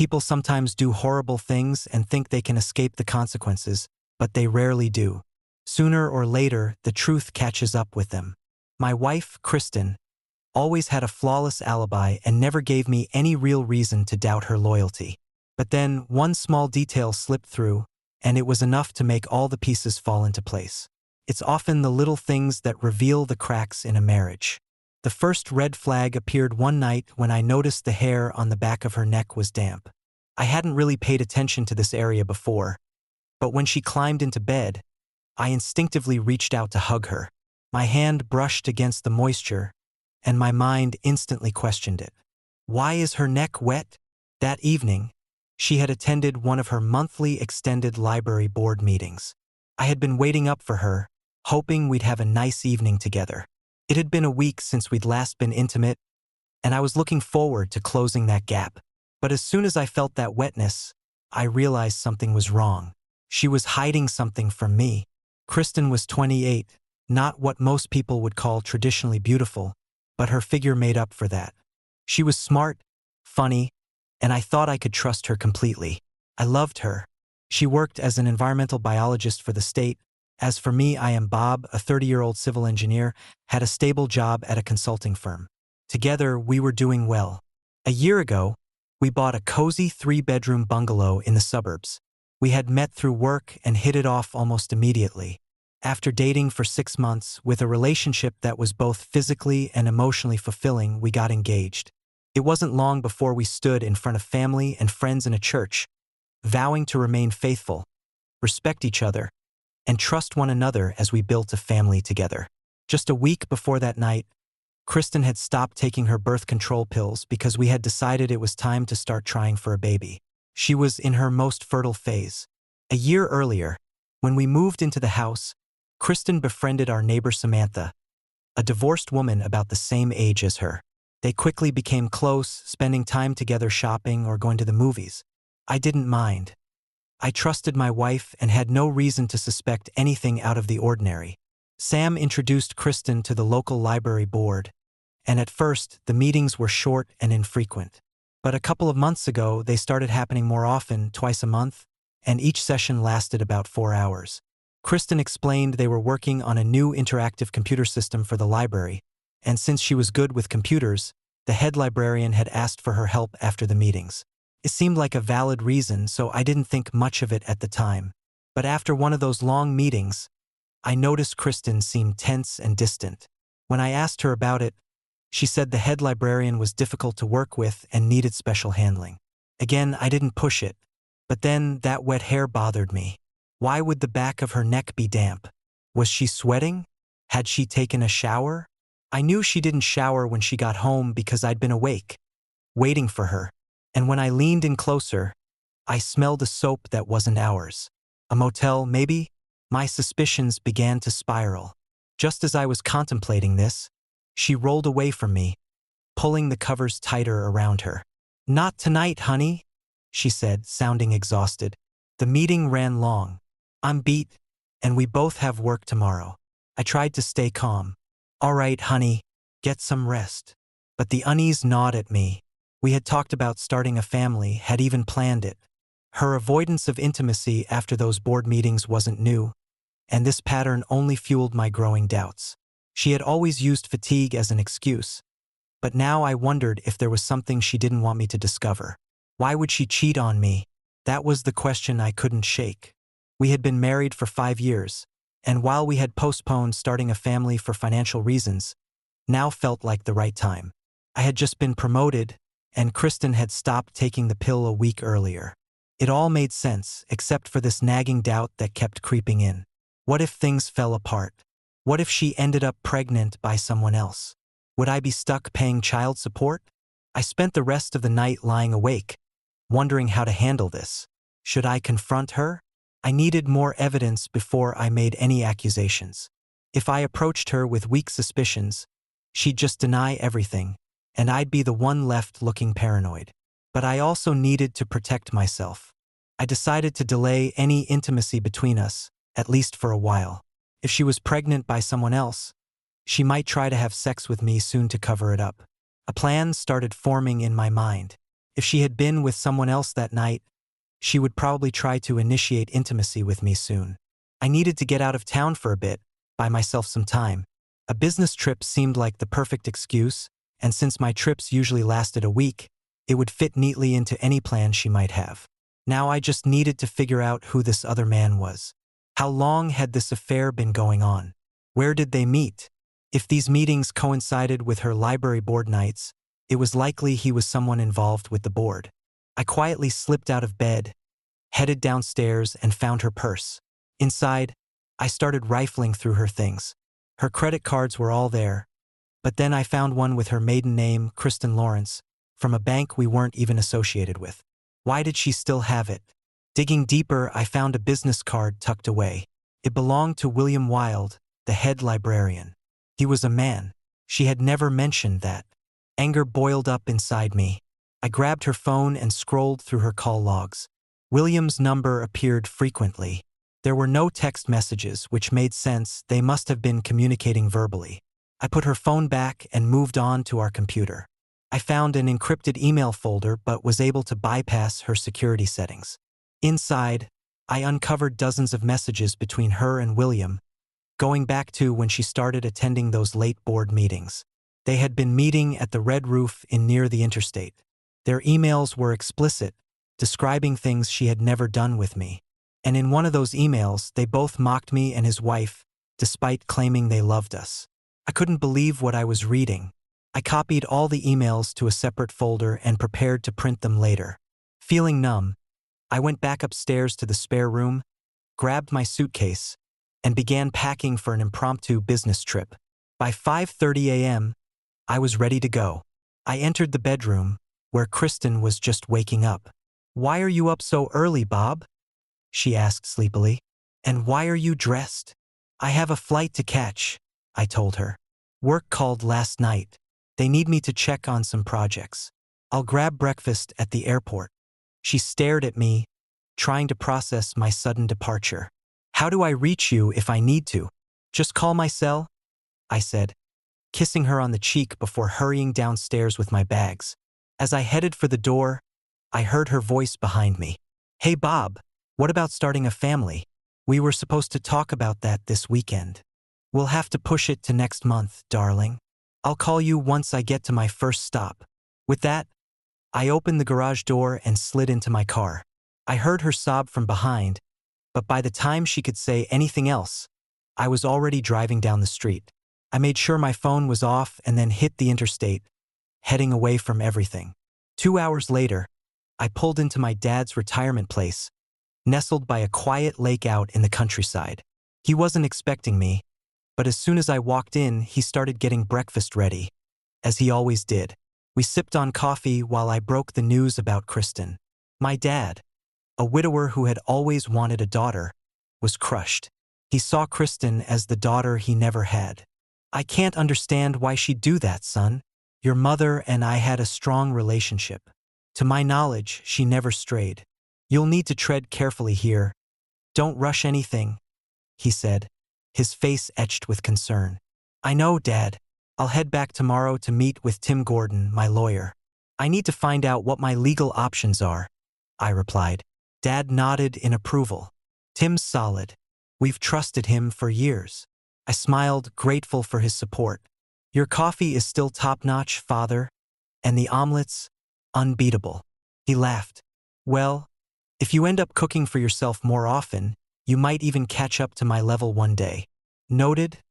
People sometimes do horrible things and think they can escape the consequences, but they rarely do. Sooner or later, the truth catches up with them. My wife, Kristen, always had a flawless alibi and never gave me any real reason to doubt her loyalty. But then, one small detail slipped through, and it was enough to make all the pieces fall into place. It's often the little things that reveal the cracks in a marriage. The first red flag appeared one night when I noticed the hair on the back of her neck was damp. I hadn't really paid attention to this area before, but when she climbed into bed, I instinctively reached out to hug her. My hand brushed against the moisture, and my mind instantly questioned it. Why is her neck wet? That evening, she had attended one of her monthly extended library board meetings. I had been waiting up for her, hoping we'd have a nice evening together. It had been a week since we'd last been intimate, and I was looking forward to closing that gap. But as soon as I felt that wetness, I realized something was wrong. She was hiding something from me. Kristen was 28, not what most people would call traditionally beautiful, but her figure made up for that. She was smart, funny, and I thought I could trust her completely. I loved her. She worked as an environmental biologist for the state. As for me, I am Bob, a 30-year-old civil engineer, had a stable job at a consulting firm. Together, we were doing well. A year ago, we bought a cozy 3-bedroom bungalow in the suburbs. We had met through work and hit it off almost immediately. After dating for 6 months, with a relationship that was both physically and emotionally fulfilling, we got engaged. It wasn't long before we stood in front of family and friends in a church, vowing to remain faithful, respect each other, and trust one another as we built a family together. Just a week before that night, Kristen had stopped taking her birth control pills because we had decided it was time to start trying for a baby. She was in her most fertile phase. A year earlier, when we moved into the house, Kristen befriended our neighbor Samantha, a divorced woman about the same age as her. They quickly became close, spending time together shopping or going to the movies. I didn't mind. I trusted my wife and had no reason to suspect anything out of the ordinary. Sam introduced Kristen to the local library board, and at first, the meetings were short and infrequent. But a couple of months ago, they started happening more often, twice a month, and each session lasted about 4 hours. Kristen explained they were working on a new interactive computer system for the library, and since she was good with computers, the head librarian had asked for her help after the meetings. It seemed like a valid reason, so I didn't think much of it at the time. But after one of those long meetings, I noticed Kristen seemed tense and distant. When I asked her about it, she said the head librarian was difficult to work with and needed special handling. Again, I didn't push it, but then that wet hair bothered me. Why would the back of her neck be damp? Was she sweating? Had she taken a shower? I knew she didn't shower when she got home because I'd been awake, waiting for her. And when I leaned in closer, I smelled a soap that wasn't ours. A motel, maybe? My suspicions began to spiral. Just as I was contemplating this, she rolled away from me, pulling the covers tighter around her. "Not tonight, honey," she said, sounding exhausted. The meeting ran long. I'm beat, and we both have work tomorrow. I tried to stay calm. "All right, honey, get some rest." But the unease gnawed at me. We had talked about starting a family, had even planned it. Her avoidance of intimacy after those board meetings wasn't new, and this pattern only fueled my growing doubts. She had always used fatigue as an excuse, but now I wondered if there was something she didn't want me to discover. Why would she cheat on me? That was the question I couldn't shake. We had been married for 5 years, and while we had postponed starting a family for financial reasons, now felt like the right time. I had just been promoted, and Kristen had stopped taking the pill a week earlier. It all made sense, except for this nagging doubt that kept creeping in. What if things fell apart? What if she ended up pregnant by someone else? Would I be stuck paying child support? I spent the rest of the night lying awake, wondering how to handle this. Should I confront her? I needed more evidence before I made any accusations. If I approached her with weak suspicions, she'd just deny everything, and I'd be the one left looking paranoid. But I also needed to protect myself. I decided to delay any intimacy between us, at least for a while. If she was pregnant by someone else, she might try to have sex with me soon to cover it up. A plan started forming in my mind. If she had been with someone else that night, she would probably try to initiate intimacy with me soon. I needed to get out of town for a bit, buy myself some time. A business trip seemed like the perfect excuse, and since my trips usually lasted a week, it would fit neatly into any plan she might have. Now I just needed to figure out who this other man was. How long had this affair been going on? Where did they meet? If these meetings coincided with her library board nights, it was likely he was someone involved with the board. I quietly slipped out of bed, headed downstairs, and found her purse. Inside, I started rifling through her things. Her credit cards were all there, but then I found one with her maiden name, Kristen Lawrence, from a bank we weren't even associated with. Why did she still have it? Digging deeper, I found a business card tucked away. It belonged to William Wilde, the head librarian. He was a man. She had never mentioned that. Anger boiled up inside me. I grabbed her phone and scrolled through her call logs. William's number appeared frequently. There were no text messages, which made sense. They must have been communicating verbally. I put her phone back and moved on to our computer. I found an encrypted email folder but was able to bypass her security settings. Inside, I uncovered dozens of messages between her and William, going back to when she started attending those late board meetings. They had been meeting at the Red Roof Inn near the interstate. Their emails were explicit, describing things she had never done with me. And in one of those emails, they both mocked me and his wife, despite claiming they loved us. I couldn't believe what I was reading. I copied all the emails to a separate folder and prepared to print them later. Feeling numb, I went back upstairs to the spare room, grabbed my suitcase, and began packing for an impromptu business trip. By 5:30 a.m., I was ready to go. I entered the bedroom, where Kristen was just waking up. "Why are you up so early, Bob?" she asked sleepily. "And why are you dressed?" "I have a flight to catch," I told her. "Work called last night. They need me to check on some projects. I'll grab breakfast at the airport." She stared at me, trying to process my sudden departure. "How do I reach you if I need to?" "Just call my cell," I said, kissing her on the cheek before hurrying downstairs with my bags. As I headed for the door, I heard her voice behind me. "Hey Bob, what about starting a family? We were supposed to talk about that this weekend." "We'll have to push it to next month, darling. I'll call you once I get to my first stop." With that, I opened the garage door and slid into my car. I heard her sob from behind, but by the time she could say anything else, I was already driving down the street. I made sure my phone was off and then hit the interstate, heading away from everything. 2 hours later, I pulled into my dad's retirement place, nestled by a quiet lake out in the countryside. He wasn't expecting me, but as soon as I walked in, he started getting breakfast ready, as he always did. We sipped on coffee while I broke the news about Kristen. My dad, a widower who had always wanted a daughter, was crushed. He saw Kristen as the daughter he never had. "I can't understand why she'd do that, son. Your mother and I had a strong relationship. To my knowledge, she never strayed. You'll need to tread carefully here. Don't rush anything," he said, his face etched with concern. "I know, Dad. I'll head back tomorrow to meet with Tim Gordon, my lawyer. I need to find out what my legal options are," I replied. Dad nodded in approval. "Tim's solid. We've trusted him for years." I smiled, grateful for his support. "Your coffee is still top-notch, Father, and the omelets, unbeatable." He laughed. "Well, if you end up cooking for yourself more often, you might even catch up to my level one day." "Noted,"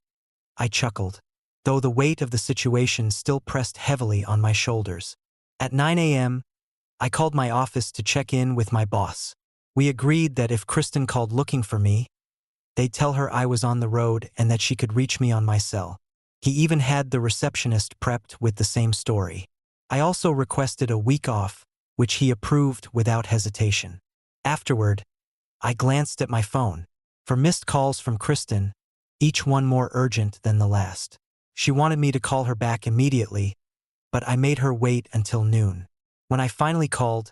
I chuckled, though the weight of the situation still pressed heavily on my shoulders. At 9 a.m., I called my office to check in with my boss. We agreed that if Kristen called looking for me, they'd tell her I was on the road and that she could reach me on my cell. He even had the receptionist prepped with the same story. I also requested a week off, which he approved without hesitation. Afterward, I glanced at my phone. For missed calls from Kristen, each one more urgent than the last. She wanted me to call her back immediately, but I made her wait until noon. When I finally called,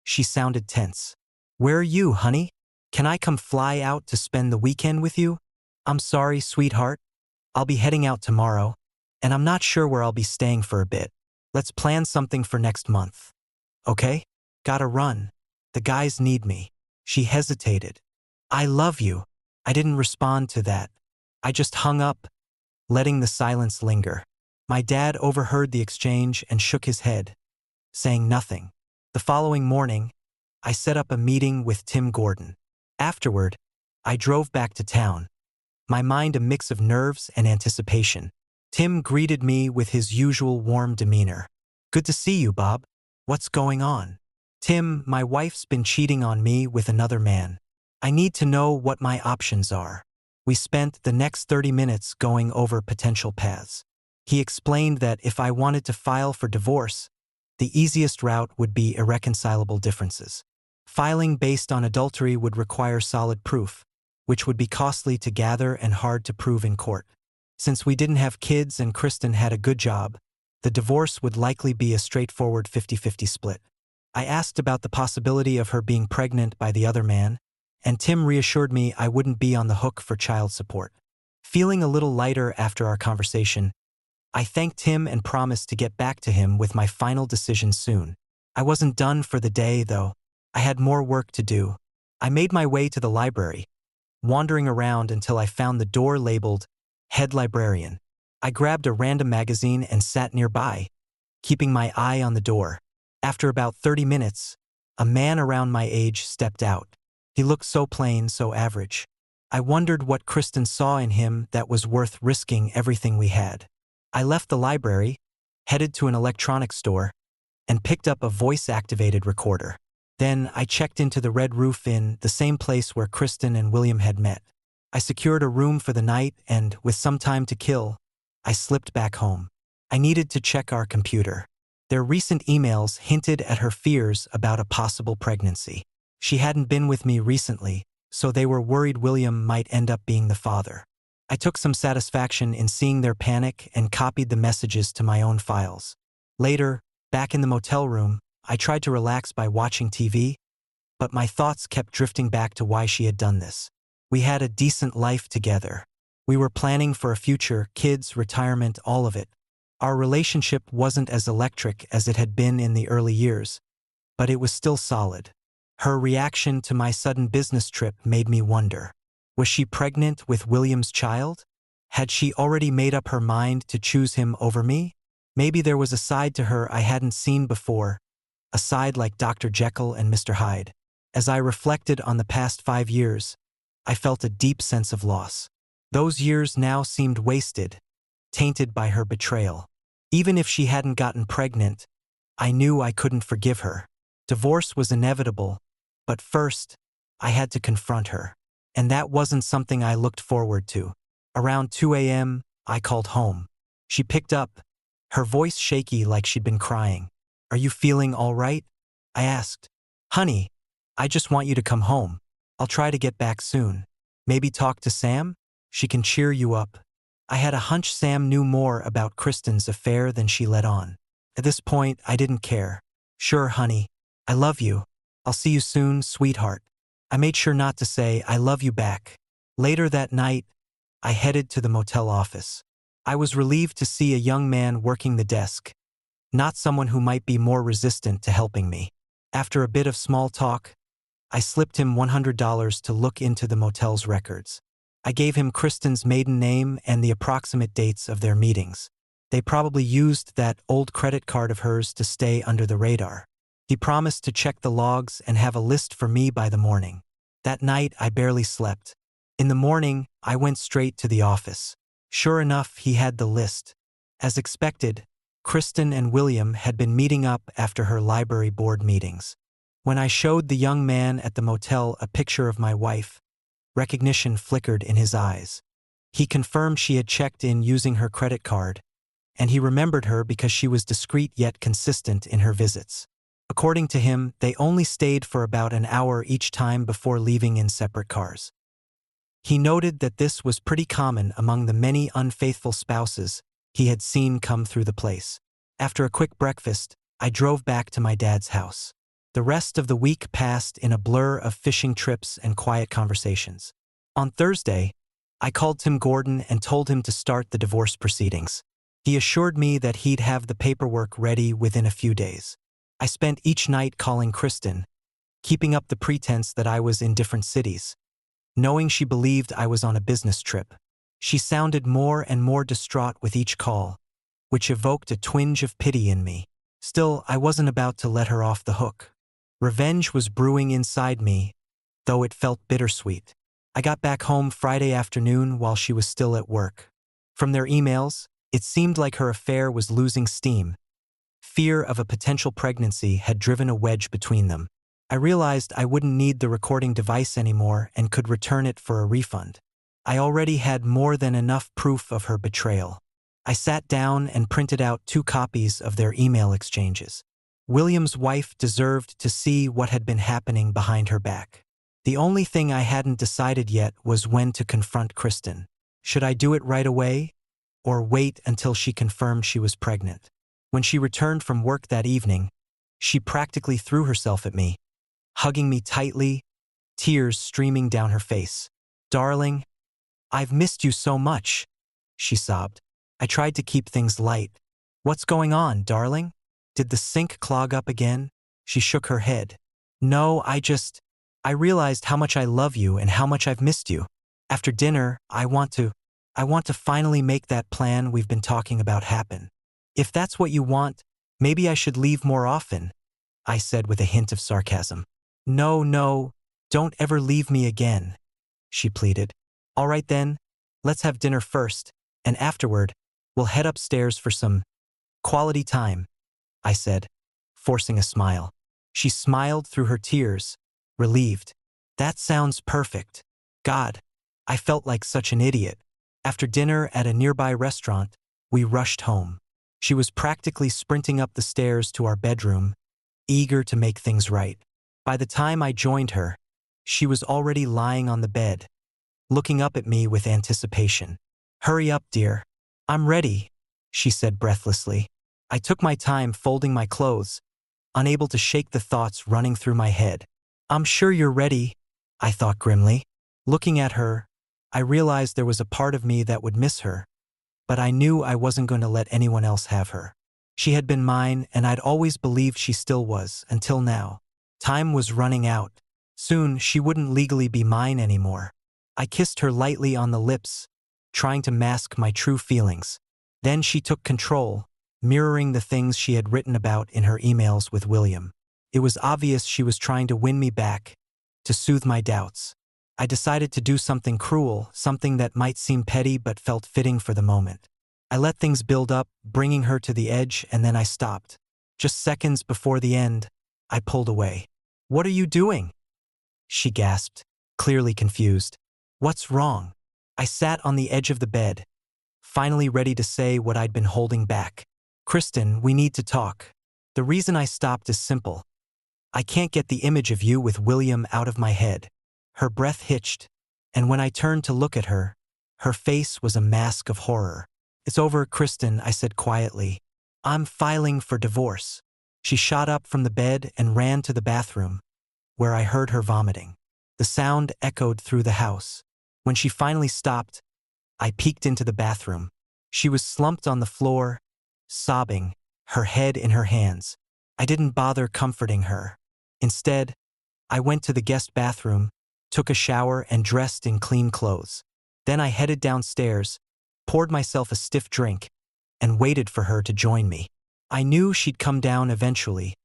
she sounded tense. "Where are you, honey? Can I come fly out to spend the weekend with you?" "I'm sorry, sweetheart. I'll be heading out tomorrow, and I'm not sure where I'll be staying for a bit. Let's plan something for next month." okay? Gotta run. The guys need me. She hesitated. I love you. I didn't respond to that. I just hung up, letting the silence linger. My dad overheard the exchange and shook his head, saying nothing. The following morning, I set up a meeting with Tim Gordon. Afterward, I drove back to town, my mind a mix of nerves and anticipation. Tim greeted me with his usual warm demeanor. Good to see you, Bob. What's going on? Tim, my wife's been cheating on me with another man. I need to know what my options are. We spent the next 30 minutes going over potential paths. He explained that if I wanted to file for divorce, the easiest route would be irreconcilable differences. Filing based on adultery would require solid proof, which would be costly to gather and hard to prove in court. Since we didn't have kids and Kristen had a good job, the divorce would likely be a straightforward 50-50 split. I asked about the possibility of her being pregnant by the other man, and Tim reassured me I wouldn't be on the hook for child support. Feeling a little lighter after our conversation, I thanked him and promised to get back to him with my final decision soon. I wasn't done for the day, though. I had more work to do. I made my way to the library, wandering around until I found the door labeled Head Librarian. I grabbed a random magazine and sat nearby, keeping my eye on the door. After about 30 minutes, a man around my age stepped out. He looked so plain, so average. I wondered what Kristen saw in him that was worth risking everything we had. I left the library, headed to an electronics store, and picked up a voice-activated recorder. Then I checked into the Red Roof Inn, the same place where Kristen and William had met. I secured a room for the night and, with some time to kill, I slipped back home. I needed to check our computer. Their recent emails hinted at her fears about a possible pregnancy. She hadn't been with me recently, so they were worried William might end up being the father. I took some satisfaction in seeing their panic and copied the messages to my own files. Later, back in the motel room, I tried to relax by watching TV, but my thoughts kept drifting back to why she had done this. We had a decent life together. We were planning for a future, kids, retirement, all of it. Our relationship wasn't as electric as it had been in the early years, but it was still solid. Her reaction to my sudden business trip made me wonder. Was she pregnant with William's child? Had she already made up her mind to choose him over me? Maybe there was a side to her I hadn't seen before, a side like Dr. Jekyll and Mr. Hyde. As I reflected on the past 5 years, I felt a deep sense of loss. Those years now seemed wasted, tainted by her betrayal. Even if she hadn't gotten pregnant, I knew I couldn't forgive her. Divorce was inevitable, but first, I had to confront her. And that wasn't something I looked forward to. Around 2 a.m., I called home. She picked up, her voice shaky like she'd been crying. Are you feeling all right? I asked. Honey, I just want you to come home. I'll try to get back soon. Maybe talk to Sam? She can cheer you up. I had a hunch Sam knew more about Kristen's affair than she let on. At this point, I didn't care. Sure, honey. I love you. I'll see you soon, sweetheart. I made sure not to say I love you back. Later that night, I headed to the motel office. I was relieved to see a young man working the desk, not someone who might be more resistant to helping me. After a bit of small talk, I slipped him $100 to look into the motel's records. I gave him Kristen's maiden name and the approximate dates of their meetings. They probably used that old credit card of hers to stay under the radar. He promised to check the logs and have a list for me by the morning. That night, I barely slept. In the morning, I went straight to the office. Sure enough, he had the list. As expected, Kristen and William had been meeting up after her library board meetings. When I showed the young man at the motel a picture of my wife, recognition flickered in his eyes. He confirmed she had checked in using her credit card, and he remembered her because she was discreet yet consistent in her visits. According to him, they only stayed for about an hour each time before leaving in separate cars. He noted that this was pretty common among the many unfaithful spouses he had seen come through the place. After a quick breakfast, I drove back to my dad's house. The rest of the week passed in a blur of fishing trips and quiet conversations. On Thursday, I called Tim Gordon and told him to start the divorce proceedings. He assured me that he'd have the paperwork ready within a few days. I spent each night calling Kristen, keeping up the pretense that I was in different cities, knowing she believed I was on a business trip. She sounded more and more distraught with each call, which evoked a twinge of pity in me. Still, I wasn't about to let her off the hook. Revenge was brewing inside me, though it felt bittersweet. I got back home Friday afternoon while she was still at work. From their emails, it seemed like her affair was losing steam. Fear of a potential pregnancy had driven a wedge between them. I realized I wouldn't need the recording device anymore and could return it for a refund. I already had more than enough proof of her betrayal. I sat down and printed out 2 copies of their email exchanges. William's wife deserved to see what had been happening behind her back. The only thing I hadn't decided yet was when to confront Kristen. Should I do it right away, or wait until she confirmed she was pregnant? When she returned from work that evening, she practically threw herself at me, hugging me tightly, tears streaming down her face. "Darling, I've missed you so much," she sobbed. I tried to keep things light. "What's going on, darling? Did the sink clog up again?" She shook her head. "No, I realized how much I love you and how much I've missed you. After dinner, I want to finally make that plan we've been talking about happen. If that's what you want, maybe I should leave more often," I said with a hint of sarcasm. No, don't ever leave me again," she pleaded. "All right then, let's have dinner first, and afterward, we'll head upstairs for some quality time," I said, forcing a smile. She smiled through her tears, relieved. "That sounds perfect. God, I felt like such an idiot." After dinner at a nearby restaurant, we rushed home. She was practically sprinting up the stairs to our bedroom, eager to make things right. By the time I joined her, she was already lying on the bed, looking up at me with anticipation. "Hurry up, dear. I'm ready," she said breathlessly. I took my time folding my clothes, unable to shake the thoughts running through my head. "I'm sure you're ready," I thought grimly. Looking at her, I realized there was a part of me that would miss her, but I knew I wasn't going to let anyone else have her. She had been mine, and I'd always believed she still was, until now. Time was running out. Soon, she wouldn't legally be mine anymore. I kissed her lightly on the lips, trying to mask my true feelings. Then she took control, mirroring the things she had written about in her emails with William. It was obvious she was trying to win me back, to soothe my doubts. I decided to do something cruel, something that might seem petty but felt fitting for the moment. I let things build up, bringing her to the edge, and then I stopped. Just seconds before the end, I pulled away. "What are you doing?" she gasped, clearly confused. "What's wrong?" I sat on the edge of the bed, finally ready to say what I'd been holding back. "Kristen, we need to talk. The reason I stopped is simple. I can't get the image of you with William out of my head." Her breath hitched, and when I turned to look at her, her face was a mask of horror. "It's over, Kristen," I said quietly. "I'm filing for divorce." She shot up from the bed and ran to the bathroom, where I heard her vomiting. The sound echoed through the house. When she finally stopped, I peeked into the bathroom. She was slumped on the floor, sobbing, her head in her hands. I didn't bother comforting her. Instead, I went to the guest bathroom, took a shower, and dressed in clean clothes. Then I headed downstairs, poured myself a stiff drink, and waited for her to join me. I knew she'd come down eventually,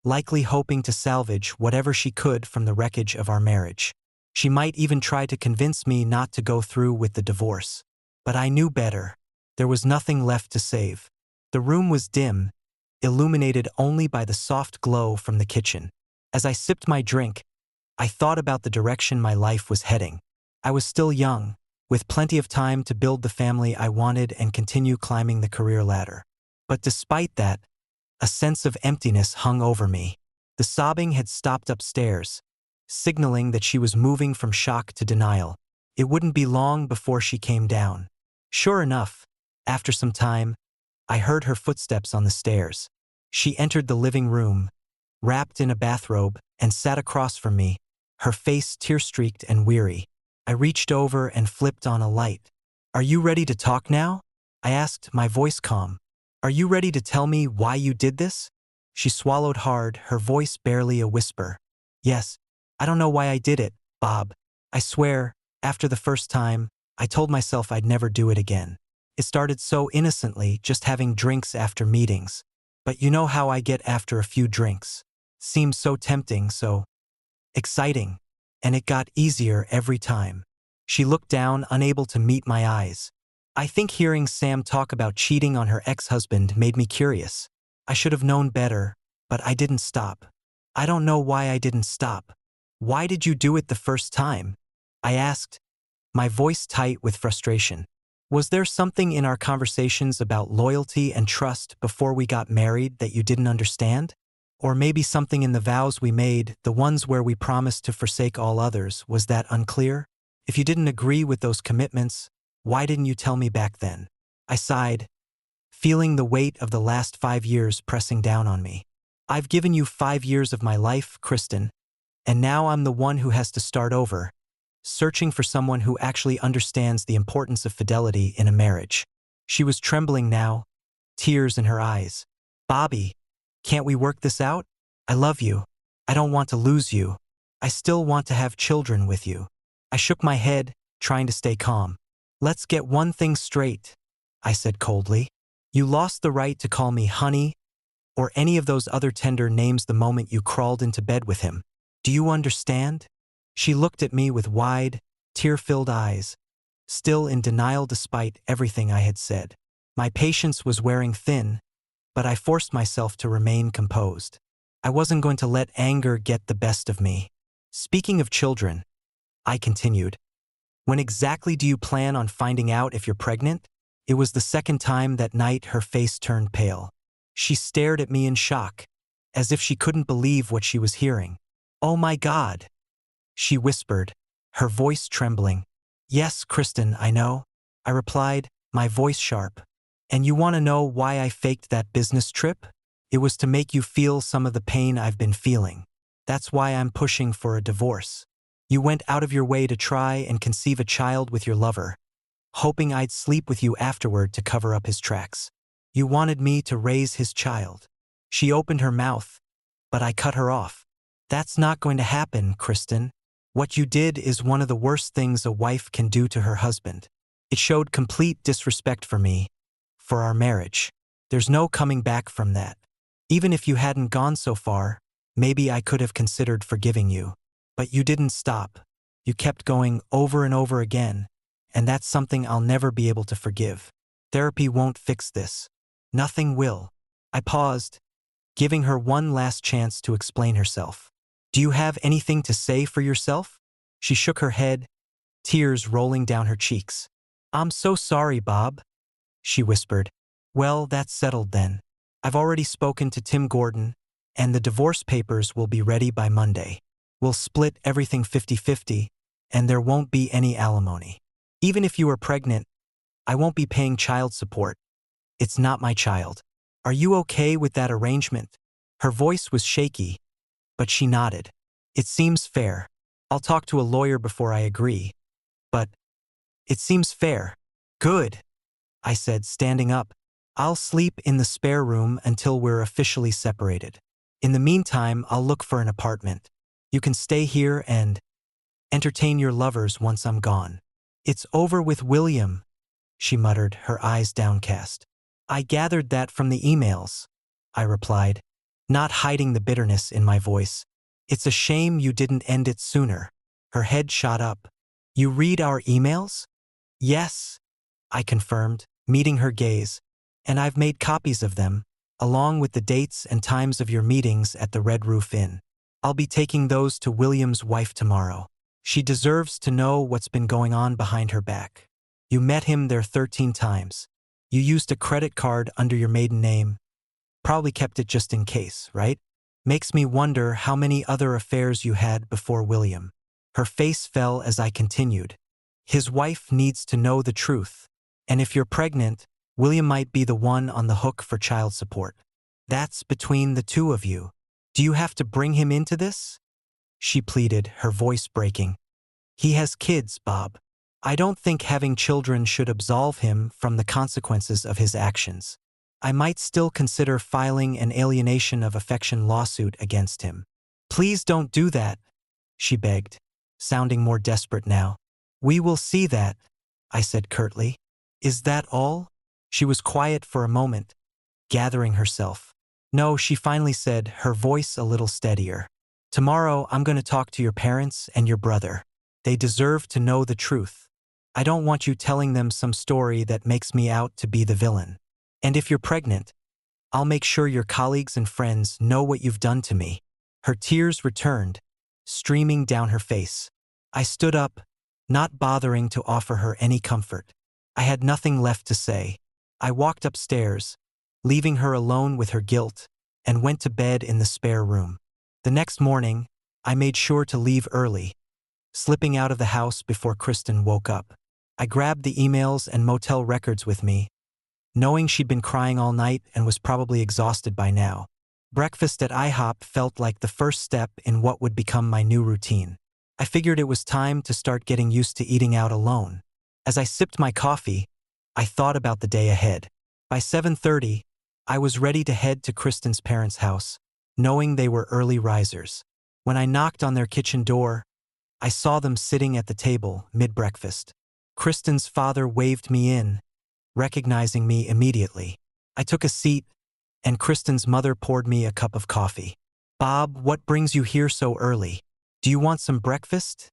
likely hoping to salvage whatever she could from the wreckage of our marriage. She might even try to convince me not to go through with the divorce. But I knew better. There was nothing left to save. The room was dim, illuminated only by the soft glow from the kitchen. As I sipped my drink, I thought about the direction my life was heading. I was still young, with plenty of time to build the family I wanted and continue climbing the career ladder. But despite that, a sense of emptiness hung over me. The sobbing had stopped upstairs, signaling that she was moving from shock to denial. It wouldn't be long before she came down. Sure enough, after some time, I heard her footsteps on the stairs. She entered the living room, wrapped in a bathrobe, and sat across from me, her face tear-streaked and weary. I reached over and flipped on a light. "Are you ready to talk now?" I asked, my voice calm. "Are you ready to tell me why you did this?" She swallowed hard, her voice barely a whisper. Yes, I don't know why I did it, Bob. I swear, after the first time, I told myself I'd never do it again. It started so innocently, just having drinks after meetings. But you know how I get after a few drinks. Seems so tempting, so exciting. And it got easier every time. She looked down, unable to meet my eyes. I think hearing Sam talk about cheating on her ex-husband made me curious. I should have known better, but I didn't stop. I don't know why I didn't stop. Why did you do it the first time? I asked, my voice tight with frustration. Was there something in our conversations about loyalty and trust before we got married that you didn't understand? Or maybe something in the vows we made, the ones where we promised to forsake all others, was that unclear? If you didn't agree with those commitments, why didn't you tell me back then? I sighed, feeling the weight of the last 5 years pressing down on me. I've given you 5 years of my life, Kristen, and now I'm the one who has to start over, searching for someone who actually understands the importance of fidelity in a marriage. She was trembling now, tears in her eyes. Bobby, can't we work this out? I love you. I don't want to lose you. I still want to have children with you. I shook my head, trying to stay calm. Let's get one thing straight, I said coldly. You lost the right to call me honey or any of those other tender names the moment you crawled into bed with him. Do you understand? She looked at me with wide, tear-filled eyes, still in denial despite everything I had said. My patience was wearing thin, but I forced myself to remain composed. I wasn't going to let anger get the best of me. Speaking of children, I continued, when exactly do you plan on finding out if you're pregnant? It was the second time that night her face turned pale. She stared at me in shock, as if she couldn't believe what she was hearing. Oh my God, she whispered, her voice trembling. Yes, Kristen, I know, I replied, my voice sharp. And you want to know why I faked that business trip? It was to make you feel some of the pain I've been feeling. That's why I'm pushing for a divorce. You went out of your way to try and conceive a child with your lover, hoping I'd sleep with you afterward to cover up his tracks. You wanted me to raise his child. She opened her mouth, but I cut her off. That's not going to happen, Kristen. What you did is one of the worst things a wife can do to her husband. It showed complete disrespect for me, for our marriage. There's no coming back from that. Even if you hadn't gone so far, maybe I could have considered forgiving you. But you didn't stop. You kept going over and over again, and that's something I'll never be able to forgive. Therapy won't fix this. Nothing will. I paused, giving her one last chance to explain herself. Do you have anything to say for yourself? She shook her head, tears rolling down her cheeks. I'm so sorry, Bob, she whispered. Well, that's settled then. I've already spoken to Tim Gordon, and the divorce papers will be ready by Monday. We'll split everything 50-50, and there won't be any alimony. Even if you are pregnant, I won't be paying child support. It's not my child. Are you okay with that arrangement? Her voice was shaky, but she nodded. It seems fair. I'll talk to a lawyer before I agree. But it seems fair. Good, I said, standing up. I'll sleep in the spare room until we're officially separated. In the meantime, I'll look for an apartment. You can stay here and entertain your lovers once I'm gone. It's over with William, she muttered, her eyes downcast. I gathered that from the emails, I replied, not hiding the bitterness in my voice. It's a shame you didn't end it sooner. Her head shot up. You read our emails? Yes, I confirmed, meeting her gaze. And I've made copies of them, along with the dates and times of your meetings at the Red Roof Inn. I'll be taking those to William's wife tomorrow. She deserves to know what's been going on behind her back. You met him there 13 times. You used a credit card under your maiden name. Probably kept it just in case, right? Makes me wonder how many other affairs you had before William. Her face fell as I continued. His wife needs to know the truth. And if you're pregnant, William might be the one on the hook for child support. That's between the two of you. Do you have to bring him into this? She pleaded, her voice breaking. He has kids, Bob. I don't think having children should absolve him from the consequences of his actions. I might still consider filing an alienation of affection lawsuit against him. Please don't do that, she begged, sounding more desperate now. We will see that, I said curtly. Is that all? She was quiet for a moment, gathering herself. No, she finally said, her voice a little steadier. Tomorrow I'm going to talk to your parents and your brother. They deserve to know the truth. I don't want you telling them some story that makes me out to be the villain. And if you're pregnant, I'll make sure your colleagues and friends know what you've done to me. Her tears returned, streaming down her face. I stood up, not bothering to offer her any comfort. I had nothing left to say. I walked upstairs, leaving her alone with her guilt, and went to bed in the spare room. The next morning, I made sure to leave early, slipping out of the house before Kristen woke up. I grabbed the emails and motel records with me, knowing she'd been crying all night and was probably exhausted by now. Breakfast at IHOP felt like the first step in what would become my new routine. I figured it was time to start getting used to eating out alone. As I sipped my coffee, I thought about the day ahead. By 7:30, I was ready to head to Kristen's parents' house, knowing they were early risers. When I knocked on their kitchen door, I saw them sitting at the table mid-breakfast. Kristen's father waved me in, recognizing me immediately. I took a seat, and Kristen's mother poured me a cup of coffee. "Bob, what brings you here so early? Do you want some breakfast?"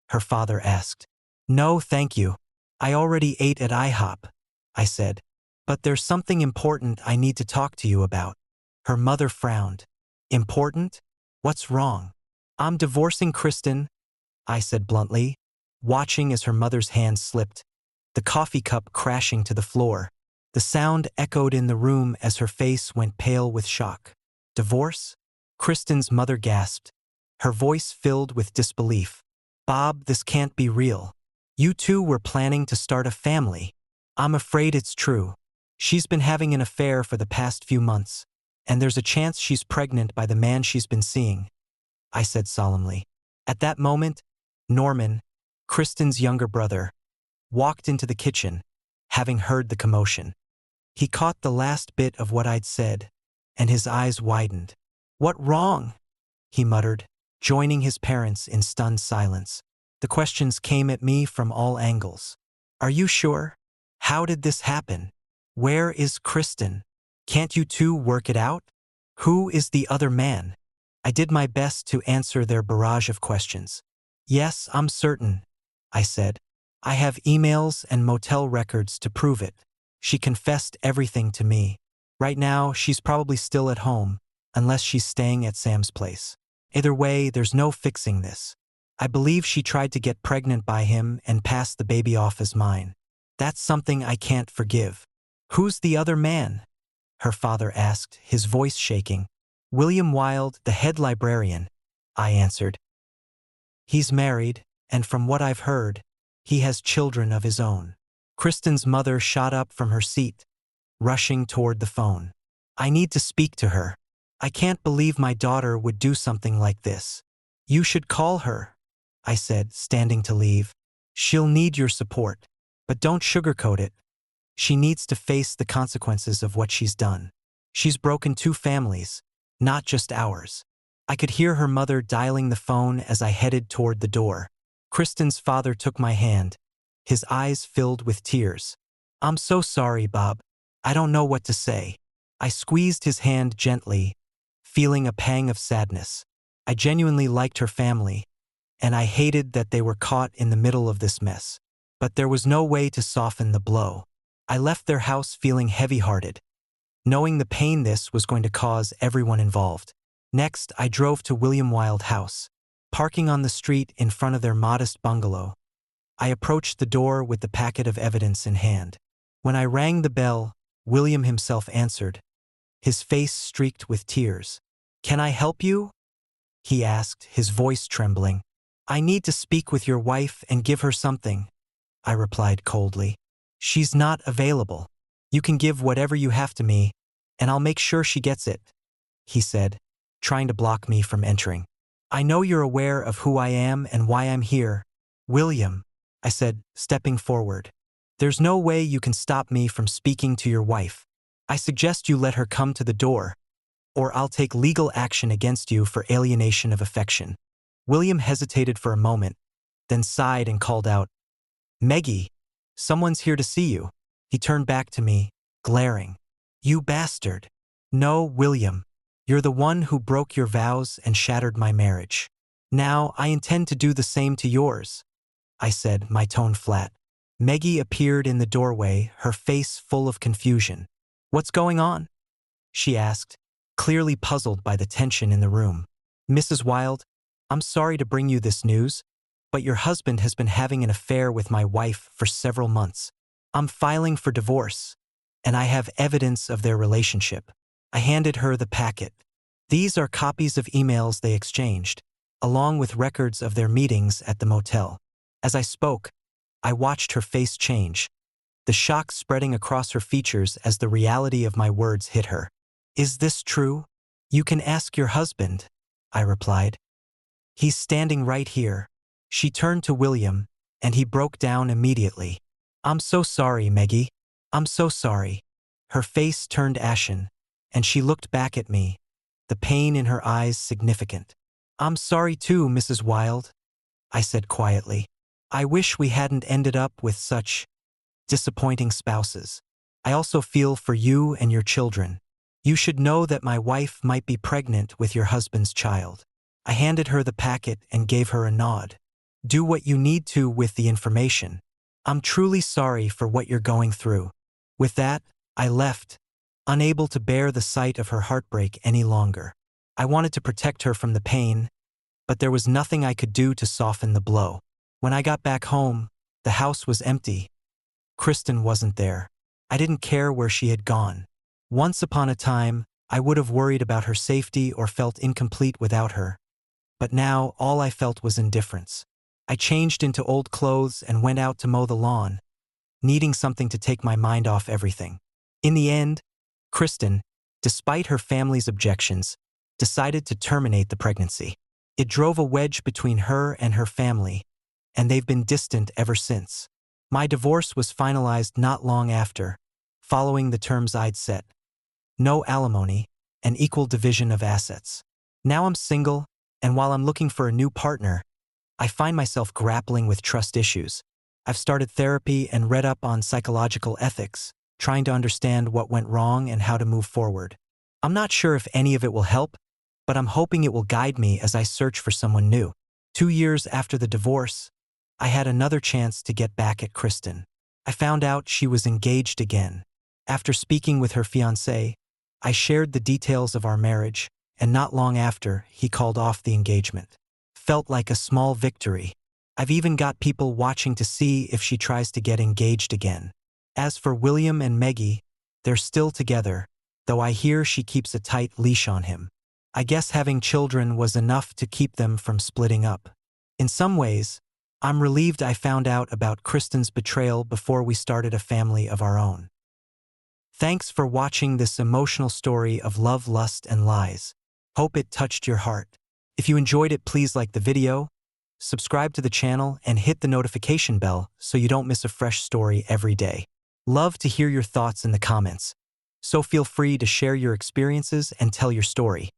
her father asked. "No, thank you. I already ate at IHOP," I said. "But there's something important I need to talk to you about." Her mother frowned. "Important? What's wrong?" "I'm divorcing Kristen," I said bluntly, watching as her mother's hand slipped, the coffee cup crashing to the floor. The sound echoed in the room as her face went pale with shock. "Divorce?" Kristen's mother gasped, her voice filled with disbelief. "Bob, this can't be real. You two were planning to start a family." "I'm afraid it's true. She's been having an affair for the past few months, and there's a chance she's pregnant by the man she's been seeing," I said solemnly. At that moment, Norman, Kristen's younger brother, walked into the kitchen, having heard the commotion. He caught the last bit of what I'd said, and his eyes widened. "What wrong?" he muttered, joining his parents in stunned silence. The questions came at me from all angles. "Are you sure? How did this happen? Where is Kristen? Can't you two work it out? Who is the other man?" I did my best to answer their barrage of questions. "Yes, I'm certain," I said. "I have emails and motel records to prove it. She confessed everything to me. Right now, she's probably still at home, unless she's staying at Sam's place. Either way, there's no fixing this. I believe she tried to get pregnant by him and pass the baby off as mine. That's something I can't forgive." "Who's the other man?" her father asked, his voice shaking. "William Wilde, the head librarian," I answered. "He's married, and from what I've heard, he has children of his own." Kristen's mother shot up from her seat, rushing toward the phone. "I need to speak to her. I can't believe my daughter would do something like this." "You should call her," I said, standing to leave. "She'll need your support, but don't sugarcoat it. She needs to face the consequences of what she's done. She's broken two families, not just ours." I could hear her mother dialing the phone as I headed toward the door. Kristen's father took my hand, his eyes filled with tears. "I'm so sorry, Bob. I don't know what to say." I squeezed his hand gently, feeling a pang of sadness. I genuinely liked her family, and I hated that they were caught in the middle of this mess. But there was no way to soften the blow. I left their house feeling heavy-hearted, knowing the pain this was going to cause everyone involved. Next, I drove to William Wilde House. Parking on the street in front of their modest bungalow, I approached the door with the packet of evidence in hand. When I rang the bell, William himself answered, his face streaked with tears. "Can I help you?" he asked, his voice trembling. "I need to speak with your wife and give her something," I replied coldly. "She's not available. You can give whatever you have to me, and I'll make sure she gets it," he said, trying to block me from entering. "I know you're aware of who I am and why I'm here, William," I said, stepping forward. "There's no way you can stop me from speaking to your wife. I suggest you let her come to the door, or I'll take legal action against you for alienation of affection." William hesitated for a moment, then sighed and called out, "Meggie, someone's here to see you." He turned back to me, glaring. "You bastard." "No, William. You're the one who broke your vows and shattered my marriage. Now I intend to do the same to yours," I said, my tone flat. Meggie appeared in the doorway, her face full of confusion. "What's going on?" she asked, clearly puzzled by the tension in the room. "Mrs. Wilde, I'm sorry to bring you this news, but your husband has been having an affair with my wife for several months. I'm filing for divorce, and I have evidence of their relationship." I handed her the packet. "These are copies of emails they exchanged, along with records of their meetings at the motel." As I spoke, I watched her face change, the shock spreading across her features as the reality of my words hit her. "Is this true?" "You can ask your husband," I replied. "He's standing right here." She turned to William, and he broke down immediately. "I'm so sorry, Meggie. I'm so sorry." Her face turned ashen, and she looked back at me, the pain in her eyes significant. "I'm sorry too, Mrs. Wilde," I said quietly. "I wish we hadn't ended up with such disappointing spouses. I also feel for you and your children. You should know that my wife might be pregnant with your husband's child." I handed her the packet and gave her a nod. "Do what you need to with the information. I'm truly sorry for what you're going through." With that, I left, unable to bear the sight of her heartbreak any longer. I wanted to protect her from the pain, but there was nothing I could do to soften the blow. When I got back home, the house was empty. Kristen wasn't there. I didn't care where she had gone. Once upon a time, I would have worried about her safety or felt incomplete without her. But now, all I felt was indifference. I changed into old clothes and went out to mow the lawn, needing something to take my mind off everything. In the end, Kristen, despite her family's objections, decided to terminate the pregnancy. It drove a wedge between her and her family, and they've been distant ever since. My divorce was finalized not long after, following the terms I'd set. No alimony, and equal division of assets. Now I'm single, and while I'm looking for a new partner, I find myself grappling with trust issues. I've started therapy and read up on psychological ethics, trying to understand what went wrong and how to move forward. I'm not sure if any of it will help, but I'm hoping it will guide me as I search for someone new. 2 years after the divorce, I had another chance to get back at Kristen. I found out she was engaged again. After speaking with her fiancé, I shared the details of our marriage, and not long after, he called off the engagement. Felt like a small victory. I've even got people watching to see if she tries to get engaged again. As for William and Meggie, they're still together, though I hear she keeps a tight leash on him. I guess having children was enough to keep them from splitting up. In some ways, I'm relieved I found out about Kristen's betrayal before we started a family of our own. Thanks for watching this emotional story of love, lust, and lies. Hope it touched your heart. If you enjoyed it, please like the video, subscribe to the channel, and hit the notification bell so you don't miss a fresh story every day. Love to hear your thoughts in the comments, so feel free to share your experiences and tell your story.